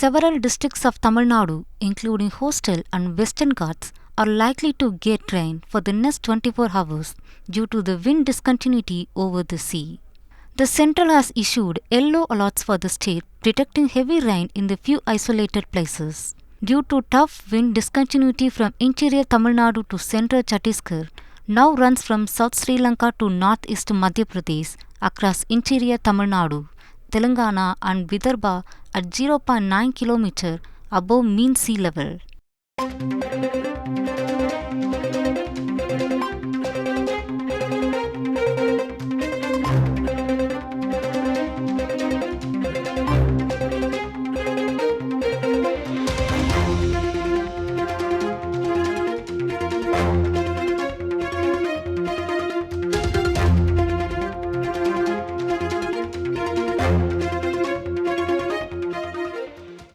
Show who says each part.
Speaker 1: Several districts of Tamil Nadu, including Coastal and Western Ghats, are likely to get rain for the next 24 hours due to the wind discontinuity over the sea. The Central has issued yellow alerts for the state, predicting heavy rain in the few isolated places. Due to tough wind discontinuity from Interior Tamil Nadu to Central Chhattisgarh, now runs from South Sri Lanka to northeast Madhya Pradesh across Interior Tamil Nadu, Telangana and Vidarbha at 0.9 km above mean sea level.